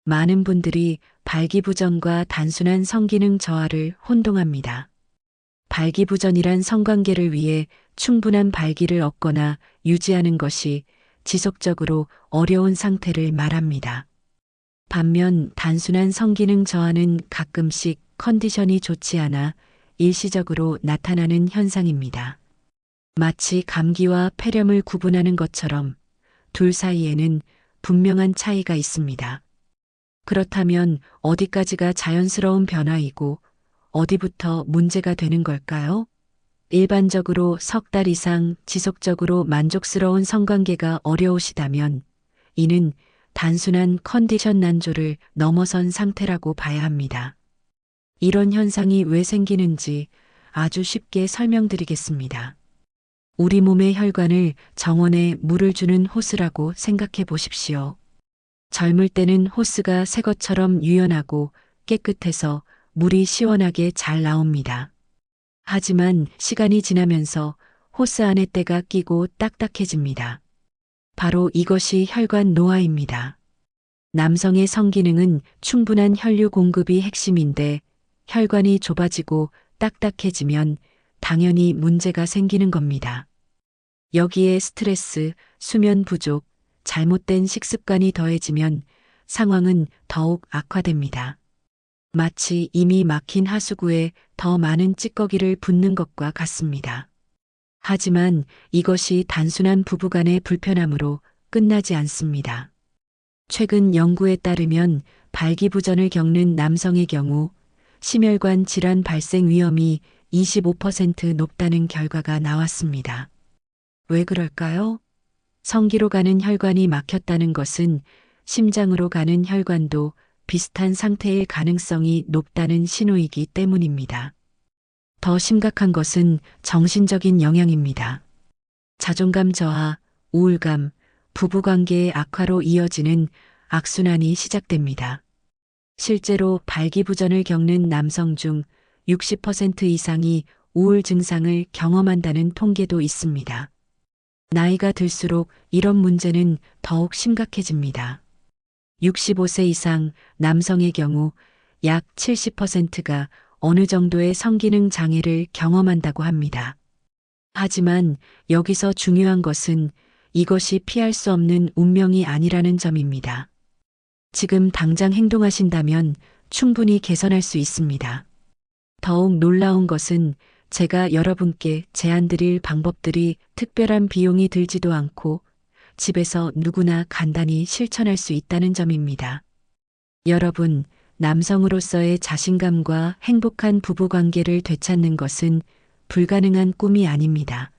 많은 분들이 발기부전과 단순한 성기능 저하를 혼동합니다. 발기부전이란 성관계를 위해 충분한 발기를 얻거나 유지하는 것이 지속적으로 어려운 상태를 말합니다. 반면 단순한 성기능 저하는 가끔씩 컨디션이 좋지 않아 일시적으로 나타나는 현상입니다. 마치 감기와 폐렴을 구분하는 것처럼 둘 사이에는 분명한 차이가 있습니다. 그렇다면 어디까지가 자연스러운 변화이고 어디부터 문제가 되는 걸까요? 일반적으로 석 달 이상 지속적으로 만족스러운 성관계가 어려우시다면 이는 단순한 컨디션 난조를 넘어선 상태라고 봐야 합니다. 이런 현상이 왜 생기는지 아주 쉽게 설명드리겠습니다. 우리 몸의 혈관을 정원에 물을 주는 호스라고 생각해 보십시오. 젊을 때는 호스가 새 것처럼 유연하고 깨끗해서 물이 시원하게 잘 나옵니다. 하지만 시간이 지나면서 호스 안에 때가 끼고 딱딱해집니다. 바로 이것이 혈관 노화입니다. 남성의 성기능은 충분한 혈류 공급이 핵심인데 혈관이 좁아지고 딱딱해지면 당연히 문제가 생기는 겁니다. 여기에 스트레스, 수면 부족, 잘못된 식습관이 더해지면 상황은 더욱 악화됩니다. 마치 이미 막힌 하수구에 더 많은 찌꺼기를 붓는 것과 같습니다. 하지만 이것이 단순한 부부간의 불편함으로 끝나지 않습니다. 최근 연구에 따르면 발기부전을 겪는 남성의 경우 심혈관 질환 발생 위험이 25% 높다는 결과가 나왔습니다. 왜 그럴까요? 성기로 가는 혈관이 막혔다는 것은 심장으로 가는 혈관도 비슷한 상태일 가능성이 높다는 신호이기 때문입니다. 더 심각한 것은 정신적인 영향입니다. 자존감 저하, 우울감, 부부관계의 악화로 이어지는 악순환이 시작됩니다. 실제로 발기부전을 겪는 남성 중 60% 이상이 우울 증상을 경험한다는 통계도 있습니다. 나이가 들수록 이런 문제는 더욱 심각해집니다. 65세 이상 남성의 경우 약 70%가 어느 정도의 성기능 장애를 경험한다고 합니다. 하지만 여기서 중요한 것은 이것이 피할 수 없는 운명이 아니라는 점입니다. 지금 당장 행동하신다면 충분히 개선할 수 있습니다. 더욱 놀라운 것은 제가 여러분께 제안드릴 방법들이 특별한 비용이 들지도 않고 집에서 누구나 간단히 실천할 수 있다는 점입니다. 여러분, 남성으로서의 자신감과 행복한 부부관계를 되찾는 것은 불가능한 꿈이 아닙니다.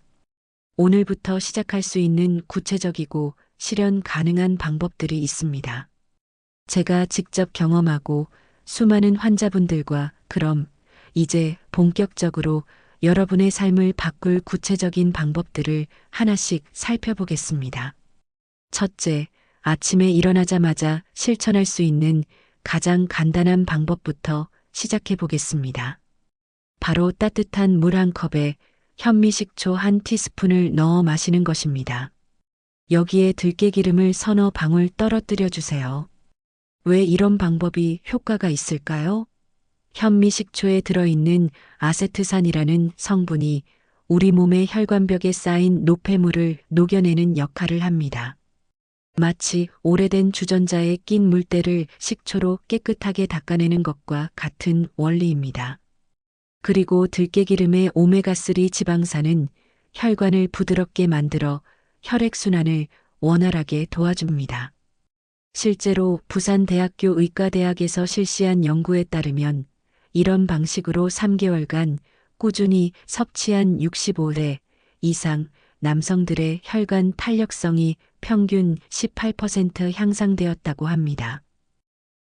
오늘부터 시작할 수 있는 구체적이고 실현 가능한 방법들이 있습니다. 제가 직접 경험하고 수많은 환자분들과 그럼 이제 본격적으로 여러분의 삶을 바꿀 구체적인 방법들을 하나씩 살펴보겠습니다. 첫째, 아침에 일어나자마자 실천할 수 있는 가장 간단한 방법부터 시작해 보겠습니다. 바로 따뜻한 물 한 컵에 현미식초 한 티스푼을 넣어 마시는 것입니다. 여기에 들깨기름을 서너 방울 떨어뜨려 주세요. 왜 이런 방법이 효과가 있을까요? 현미식초에 들어있는 아세트산이라는 성분이 우리 몸의 혈관벽에 쌓인 노폐물을 녹여내는 역할을 합니다. 마치 오래된 주전자에 낀 물때를 식초로 깨끗하게 닦아내는 것과 같은 원리입니다. 그리고 들깨기름의 오메가3 지방산은 혈관을 부드럽게 만들어 혈액순환을 원활하게 도와줍니다. 실제로 부산대학교 의과대학에서 실시한 연구에 따르면 이런 방식으로 3개월간 꾸준히 섭취한 65세 이상 남성들의 혈관 탄력성이 평균 18% 향상되었다고 합니다.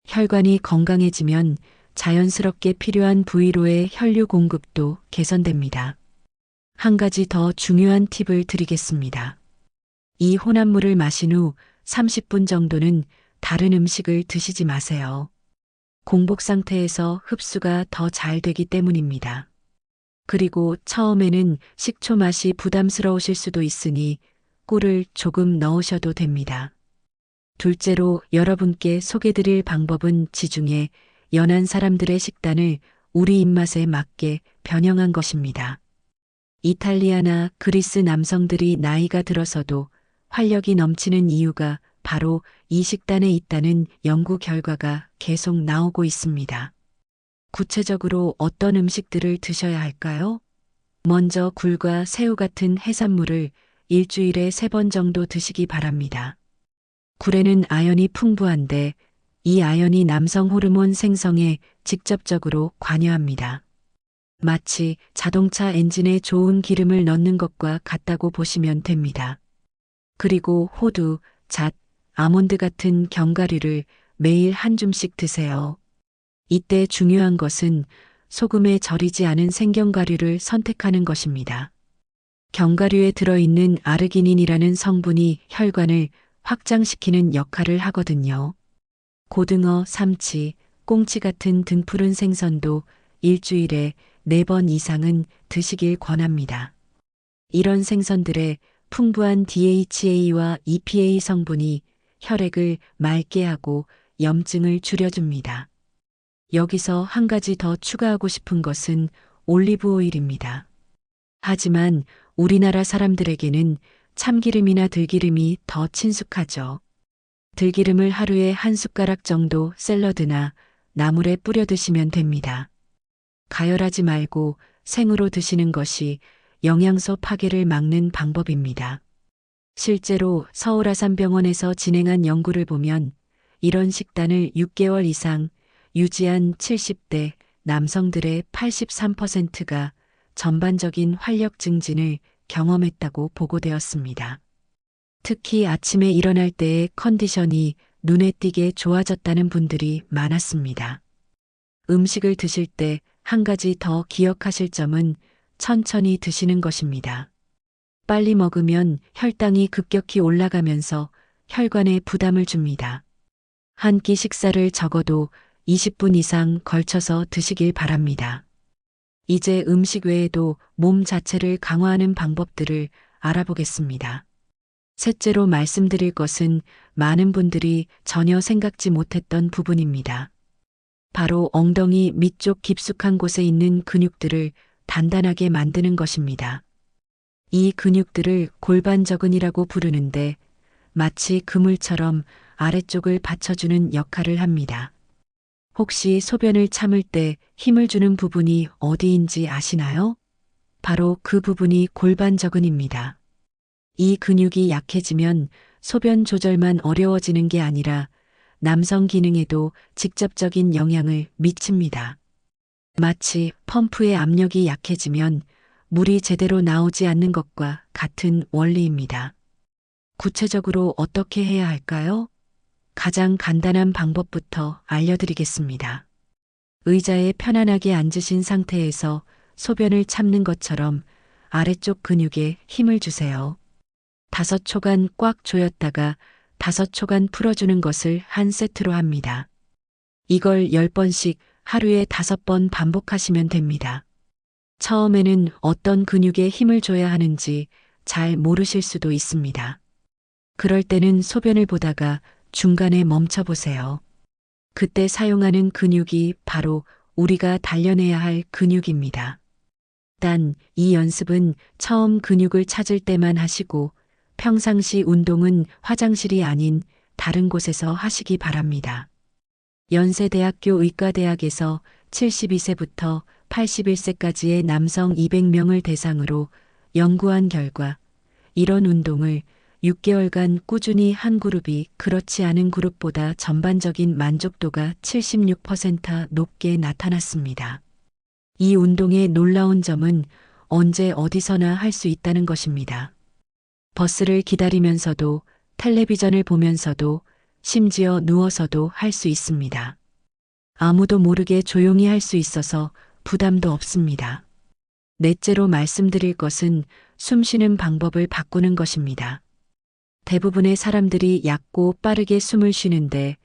혈관이 건강해지면 자연스럽게 필요한 부위로의 혈류 공급도 개선됩니다. 한 가지 더 중요한 팁을 드리겠습니다. 이 혼합물을 마신 후 30분 정도는 다른 음식을 드시지 마세요. 공복 상태에서 흡수가 더 잘 되기 때문입니다. 그리고 처음에는 식초 맛이 부담스러우실 수도 있으니 꿀을 조금 넣으셔도 됩니다. 둘째로 여러분께 소개드릴 방법은 지중해 연한 사람들의 식단을 우리 입맛에 맞게 변형한 것입니다. 이탈리아나 그리스 남성들이 나이가 들어서도 활력이 넘치는 이유가 바로 이 식단에 있다는 연구 결과가 계속 나오고 있습니다. 구체적으로 어떤 음식들을 드셔야 할까요? 먼저 굴과 새우 같은 해산물을 일주일에 3번 정도 드시기 바랍니다. 굴에는 아연이 풍부한데 이 아연이 남성 호르몬 생성에 직접적으로 관여합니다. 마치 자동차 엔진에 좋은 기름을 넣는 것과 같다고 보시면 됩니다. 그리고 호두, 잣, 아몬드 같은 견과류를 매일 한 줌씩 드세요. 이때 중요한 것은 소금에 절이지 않은 생견과류를 선택하는 것입니다. 견과류에 들어있는 아르기닌이라는 성분이 혈관을 확장시키는 역할을 하거든요. 고등어, 삼치, 꽁치 같은 등푸른 생선도 일주일에 4번 이상은 드시길 권합니다. 이런 생선들의 풍부한 DHA와 EPA 성분이 혈액을 맑게 하고 염증을 줄여줍니다. 여기서 한 가지 더 추가하고 싶은 것은 올리브 오일입니다. 하지만 우리나라 사람들에게는 참기름이나 들기름이 더 친숙하죠. 들기름을 하루에 1숟가락 정도 샐러드나 나물에 뿌려 드시면 됩니다. 가열하지 말고 생으로 드시는 것이 영양소 파괴를 막는 방법입니다. 실제로 서울아산병원에서 진행한 연구를 보면 이런 식단을 6개월 이상 유지한 70대 남성들의 83%가 전반적인 활력 증진을 경험했다고 보고되었습니다. 특히 아침에 일어날 때의 컨디션이 눈에 띄게 좋아졌다는 분들이 많았습니다. 음식을 드실 때 한 가지 더 기억하실 점은 천천히 드시는 것입니다. 빨리 먹으면 혈당이 급격히 올라가면서 혈관에 부담을 줍니다. 한 끼 식사를 적어도 20분 이상 걸쳐서 드시길 바랍니다. 이제 음식 외에도 몸 자체를 강화하는 방법들을 알아보겠습니다. 셋째로 말씀드릴 것은 많은 분들이 전혀 생각지 못했던 부분입니다. 바로 엉덩이 밑쪽 깊숙한 곳에 있는 근육들을 단단하게 만드는 것입니다. 이 근육들을 골반저근이라고 부르는데 마치 그물처럼 아래쪽을 받쳐주는 역할을 합니다. 혹시 소변을 참을 때 힘을 주는 부분이 어디인지 아시나요? 바로 그 부분이 골반저근입니다. 이 근육이 약해지면 소변 조절만 어려워지는 게 아니라 남성 기능에도 직접적인 영향을 미칩니다. 마치 펌프의 압력이 약해지면 물이 제대로 나오지 않는 것과 같은 원리입니다. 구체적으로 어떻게 해야 할까요? 가장 간단한 방법부터 알려드리겠습니다. 의자에 편안하게 앉으신 상태에서 소변을 참는 것처럼 아래쪽 근육에 힘을 주세요. 5초간 꽉 조였다가 5초간 풀어주는 것을 한 세트로 합니다. 이걸 10번씩 하루에 5번 반복하시면 됩니다. 처음에는 어떤 근육에 힘을 줘야 하는지 잘 모르실 수도 있습니다. 그럴 때는 소변을 보다가 중간에 멈춰 보세요. 그때 사용하는 근육이 바로 우리가 단련해야 할 근육입니다. 단, 이 연습은 처음 근육을 찾을 때만 하시고 평상시 운동은 화장실이 아닌 다른 곳에서 하시기 바랍니다. 연세대학교 의과대학에서 72세부터 81세까지의 남성 200명을 대상으로 연구한 결과 이런 운동을 6개월간 꾸준히 한 그룹이 그렇지 않은 그룹보다 전반적인 만족도가 76% 높게 나타났습니다. 이 운동의 놀라운 점은 언제 어디서나 할 수 있다는 것입니다. 버스를 기다리면서도 텔레비전을 보면서도 심지어 누워서도 할 수 있습니다. 아무도 모르게 조용히 할 수 있어서 부담도 없습니다. 넷째로 말씀드릴 것은 숨 쉬는 방법을 바꾸는 것입니다. 대부분의 사람들이 얕고 빠르게 숨을 쉬는데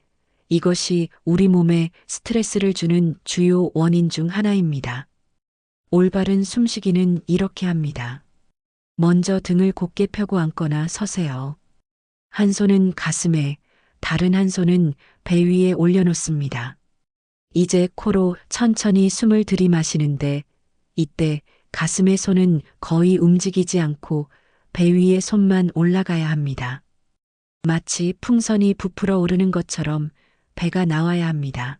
이것이 우리 몸에 스트레스를 주는 주요 원인 중 하나입니다. 올바른 숨쉬기는 이렇게 합니다. 먼저 등을 곧게 펴고 앉거나 서세요. 한 손은 가슴에, 다른 한 손은 배 위에 올려놓습니다. 이제 코로 천천히 숨을 들이마시는데 이때 가슴의 손은 거의 움직이지 않고 배 위에 손만 올라가야 합니다. 마치 풍선이 부풀어 오르는 것처럼 배가 나와야 합니다.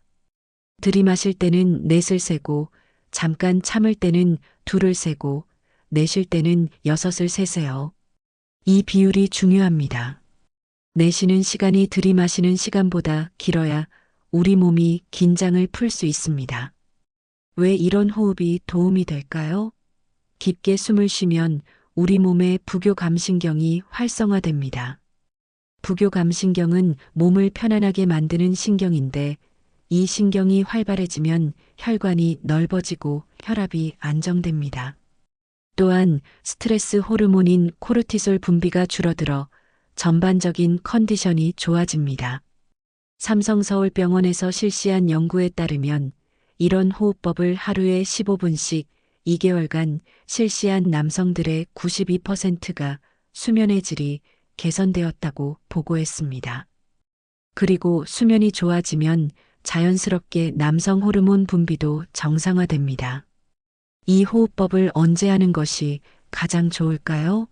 들이마실 때는 넷을 세고 잠깐 참을 때는 둘을 세고 내쉴 때는 여섯을 세세요. 이 비율이 중요합니다. 내쉬는 시간이 들이마시는 시간보다 길어야 우리 몸이 긴장을 풀 수 있습니다. 왜 이런 호흡이 도움이 될까요? 깊게 숨을 쉬면 우리 몸의 부교감신경이 활성화됩니다. 부교감신경은 몸을 편안하게 만드는 신경인데 이 신경이 활발해지면 혈관이 넓어지고 혈압이 안정됩니다. 또한 스트레스 호르몬인 코르티솔 분비가 줄어들어 전반적인 컨디션이 좋아집니다. 삼성서울병원에서 실시한 연구에 따르면 이런 호흡법을 하루에 15분씩 2개월간 실시한 남성들의 92%가 수면의 질이 개선되었다고 보고했습니다. 그리고 수면이 좋아지면 자연스럽게 남성 호르몬 분비도 정상화됩니다. 이 호흡법을 언제 하는 것이 가장 좋을까요?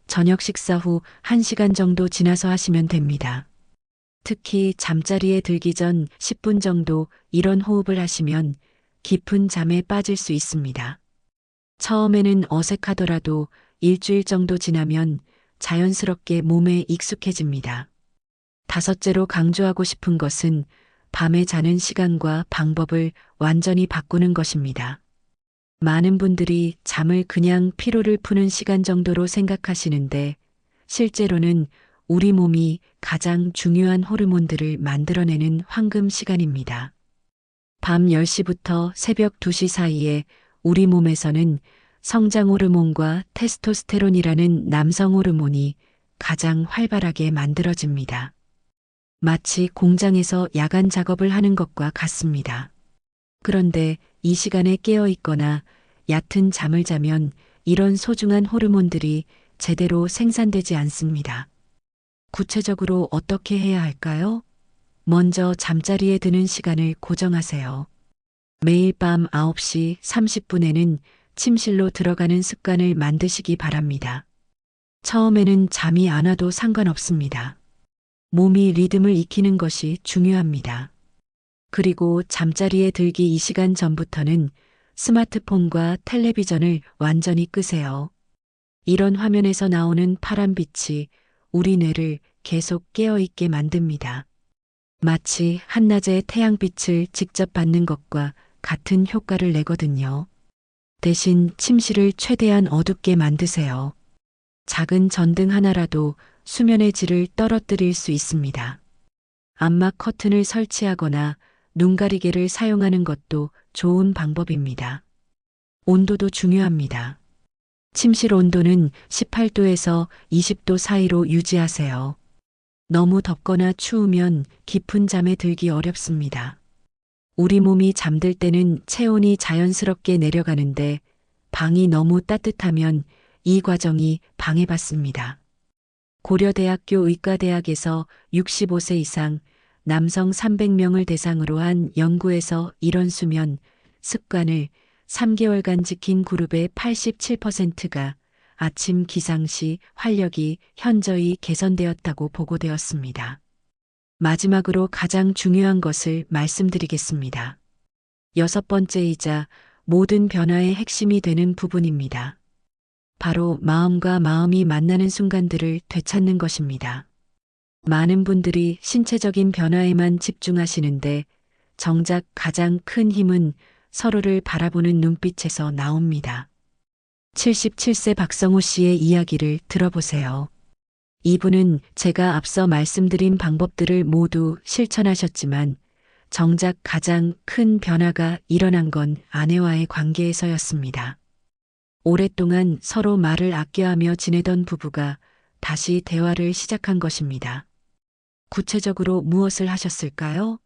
저녁 식사 후 1시간 정도 지나서 하시면 됩니다. 특히 잠자리에 들기 전 10분 정도 이런 호흡을 하시면 깊은 잠에 빠질 수 있습니다. 처음에는 어색하더라도 일주일 정도 지나면 자연스럽게 몸에 익숙해집니다. 다섯째로 강조하고 싶은 것은 밤에 자는 시간과 방법을 완전히 바꾸는 것입니다. 많은 분들이 잠을 그냥 피로를 푸는 시간 정도로 생각하시는데 실제로는 우리 몸이 가장 중요한 호르몬들을 만들어내는 황금 시간입니다. 밤 10시부터 새벽 2시 사이에 우리 몸에서는 성장 호르몬과 테스토스테론이라는 남성 호르몬이 가장 활발하게 만들어집니다. 마치 공장에서 야간 작업을 하는 것과 같습니다. 그런데 이 시간에 깨어 있거나 얕은 잠을 자면 이런 소중한 호르몬들이 제대로 생산되지 않습니다. 구체적으로 어떻게 해야 할까요? 먼저 잠자리에 드는 시간을 고정하세요. 매일 밤 9시 30분에는 침실로 들어가는 습관을 만드시기 바랍니다. 처음에는 잠이 안 와도 상관없습니다. 몸이 리듬을 익히는 것이 중요합니다. 그리고 잠자리에 들기 2시간 전부터는 스마트폰과 텔레비전을 완전히 끄세요. 이런 화면에서 나오는 파란빛이 우리 뇌를 계속 깨어있게 만듭니다. 마치 한낮에 태양빛을 직접 받는 것과 같은 효과를 내거든요. 대신 침실을 최대한 어둡게 만드세요. 작은 전등 하나라도 수면의 질을 떨어뜨릴 수 있습니다. 암막 커튼을 설치하거나 눈가리개를 사용하는 것도 좋은 방법입니다. 온도도 중요합니다. 침실 온도는 18도에서 20도 사이로 유지하세요. 너무 덥거나 추우면 깊은 잠에 들기 어렵습니다. 우리 몸이 잠들 때는 체온이 자연스럽게 내려가는데 방이 너무 따뜻하면 이 과정이 방해받습니다. 고려대학교 의과대학에서 65세 이상 남성 300명을 대상으로 한 연구에서 이런 수면 습관을 3개월간 지킨 그룹의 87%가 아침 기상 시 활력이 현저히 개선되었다고 보고되었습니다. 마지막으로 가장 중요한 것을 말씀드리겠습니다. 6번째이자 모든 변화의 핵심이 되는 부분입니다. 바로 마음과 마음이 만나는 순간들을 되찾는 것입니다. 많은 분들이 신체적인 변화에만 집중하시는데 정작 가장 큰 힘은 서로를 바라보는 눈빛에서 나옵니다. 77세 박성호 씨의 이야기를 들어보세요. 이분은 제가 앞서 말씀드린 방법들을 모두 실천하셨지만 정작 가장 큰 변화가 일어난 건 아내와의 관계에서였습니다. 오랫동안 서로 말을 아껴하며 지내던 부부가 다시 대화를 시작한 것입니다. 구체적으로 무엇을 하셨을까요?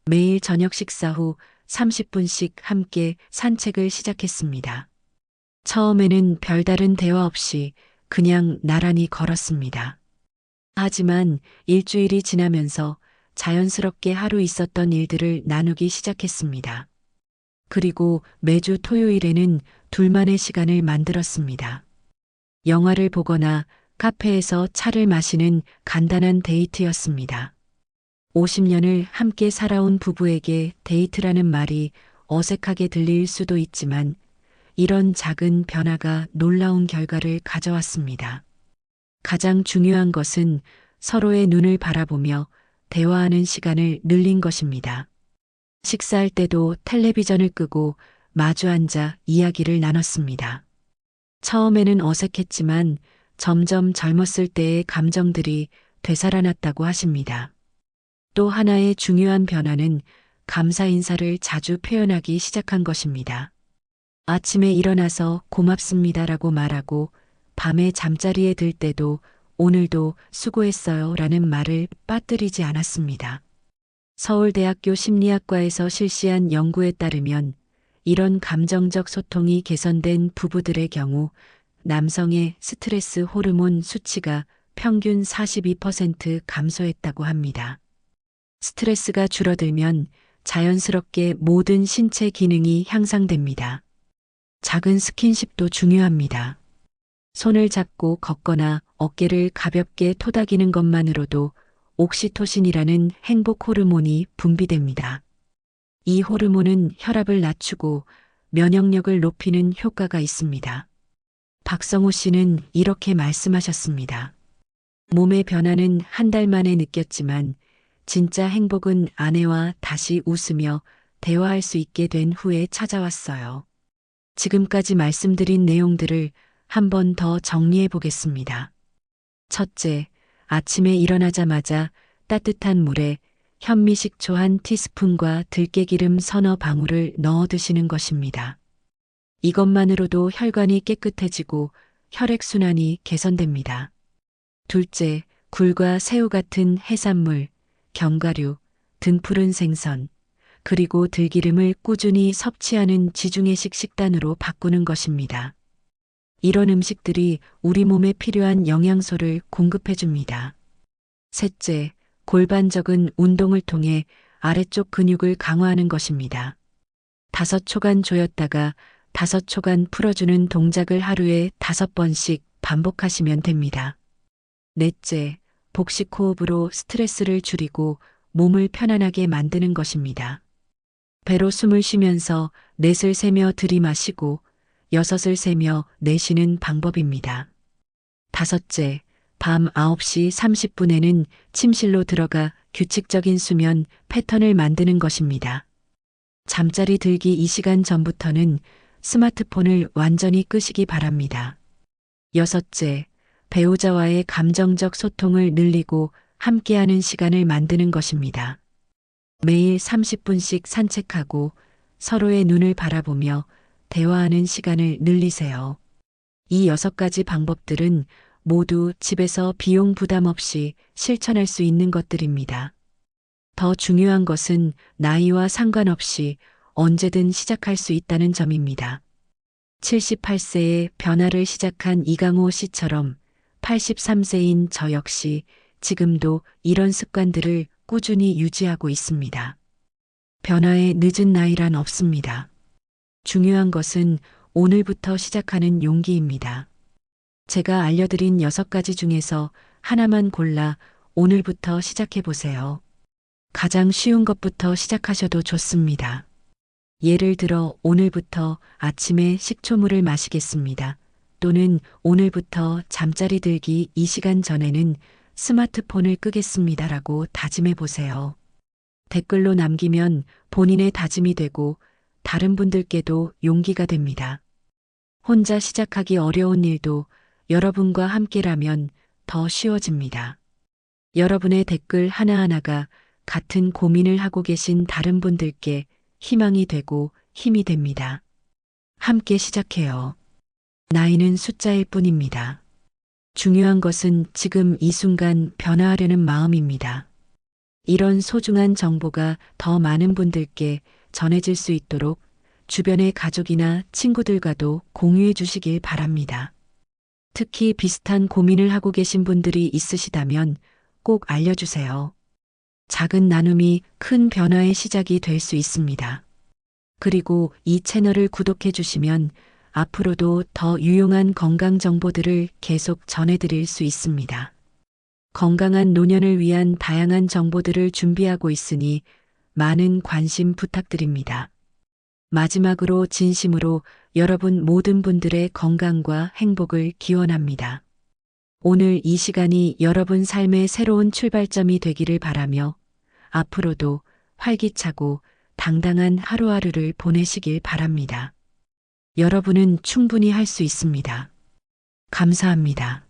매일 저녁 식사 후 30분씩 함께 산책을 시작했습니다. 처음에는 별다른 대화 없이 그냥 나란히 걸었습니다. 하지만 일주일이 지나면서 자연스럽게 하루 있었던 일들을 나누기 시작했습니다. 그리고 매주 토요일에는 둘만의 시간을 만들었습니다. 영화를 보거나 카페에서 차를 마시는 간단한 데이트였습니다. 50년을 함께 살아온 부부에게 데이트라는 말이 어색하게 들릴 수도 있지만 이런 작은 변화가 놀라운 결과를 가져왔습니다. 가장 중요한 것은 서로의 눈을 바라보며 대화하는 시간을 늘린 것입니다. 식사할 때도 텔레비전을 끄고 마주 앉아 이야기를 나눴습니다. 처음에는 어색했지만 점점 젊었을 때의 감정들이 되살아났다고 하십니다. 또 하나의 중요한 변화는 감사 인사를 자주 표현하기 시작한 것입니다. 아침에 일어나서 고맙습니다라고 말하고 밤에 잠자리에 들 때도 오늘도 수고했어요 라는 말을 빠뜨리지 않았습니다. 서울대학교 심리학과에서 실시한 연구에 따르면 이런 감정적 소통이 개선된 부부들의 경우 남성의 스트레스 호르몬 수치가 평균 42% 감소했다고 합니다. 스트레스가 줄어들면 자연스럽게 모든 신체 기능이 향상됩니다. 작은 스킨십도 중요합니다. 손을 잡고 걷거나 어깨를 가볍게 토닥이는 것만으로도 옥시토신이라는 행복 호르몬이 분비됩니다. 이 호르몬은 혈압을 낮추고 면역력을 높이는 효과가 있습니다. 박성호 씨는 이렇게 말씀하셨습니다. 몸의 변화는 한 달 만에 느꼈지만 진짜 행복은 아내와 다시 웃으며 대화할 수 있게 된 후에 찾아왔어요. 지금까지 말씀드린 내용들을 한 번 더 정리해 보겠습니다. 첫째, 아침에 일어나자마자 따뜻한 물에 현미식초 한 티스푼과 들깨기름 서너 방울을 넣어 드시는 것입니다. 이것만으로도 혈관이 깨끗해지고 혈액순환이 개선됩니다. 둘째, 굴과 새우 같은 해산물, 견과류, 등푸른 생선, 그리고 들기름을 꾸준히 섭취하는 지중해식 식단으로 바꾸는 것입니다. 이런 음식들이 우리 몸에 필요한 영양소를 공급해 줍니다. 셋째, 골반적인 운동을 통해 아래쪽 근육을 강화하는 것입니다. 5초간 조였다가 5초간 풀어주는 동작을 하루에 5번씩 반복하시면 됩니다. 넷째, 복식 호흡으로 스트레스를 줄이고 몸을 편안하게 만드는 것입니다. 배로 숨을 쉬면서 넷을 세며 들이마시고 6을 세며 내쉬는 방법입니다. 다섯째, 밤 9시 30분에는 침실로 들어가 규칙적인 수면 패턴을 만드는 것입니다. 잠자리 들기 2시간 전부터는 스마트폰을 완전히 끄시기 바랍니다. 여섯째, 배우자와의 감정적 소통을 늘리고 함께하는 시간을 만드는 것입니다. 매일 30분씩 산책하고 서로의 눈을 바라보며 대화하는 시간을 늘리세요. 이 6가지 방법들은 모두 집에서 비용 부담 없이 실천할 수 있는 것들입니다. 더 중요한 것은 나이와 상관없이 언제든 시작할 수 있다는 점입니다. 78세에 변화를 시작한 이강호 씨처럼 83세인 저 역시 지금도 이런 습관들을 꾸준히 유지하고 있습니다. 변화의 늦은 나이란 없습니다. 중요한 것은 오늘부터 시작하는 용기입니다. 제가 알려드린 6가지 중에서 하나만 골라 오늘부터 시작해 보세요. 가장 쉬운 것부터 시작하셔도 좋습니다. 예를 들어 오늘부터 아침에 식초물을 마시겠습니다. 또는 오늘부터 잠자리 들기 2시간 전에는 스마트폰을 끄겠습니다라고 다짐해 보세요. 댓글로 남기면 본인의 다짐이 되고 다른 분들께도 용기가 됩니다. 혼자 시작하기 어려운 일도 여러분과 함께라면 더 쉬워집니다. 여러분의 댓글 하나하나가 같은 고민을 하고 계신 다른 분들께 희망이 되고 힘이 됩니다. 함께 시작해요. 나이는 숫자일 뿐입니다. 중요한 것은 지금 이 순간 변화하려는 마음입니다. 이런 소중한 정보가 더 많은 분들께 전해질 수 있도록 주변의 가족이나 친구들과도 공유해 주시길 바랍니다. 특히 비슷한 고민을 하고 계신 분들이 있으시다면 꼭 알려주세요. 작은 나눔이 큰 변화의 시작이 될 수 있습니다. 그리고 이 채널을 구독해 주시면 앞으로도 더 유용한 건강 정보들을 계속 전해드릴 수 있습니다. 건강한 노년을 위한 다양한 정보들을 준비하고 있으니 많은 관심 부탁드립니다. 마지막으로 진심으로 여러분 모든 분들의 건강과 행복을 기원합니다. 오늘 이 시간이 여러분 삶의 새로운 출발점이 되기를 바라며 앞으로도 활기차고 당당한 하루하루를 보내시길 바랍니다. 여러분은 충분히 할 수 있습니다. 감사합니다.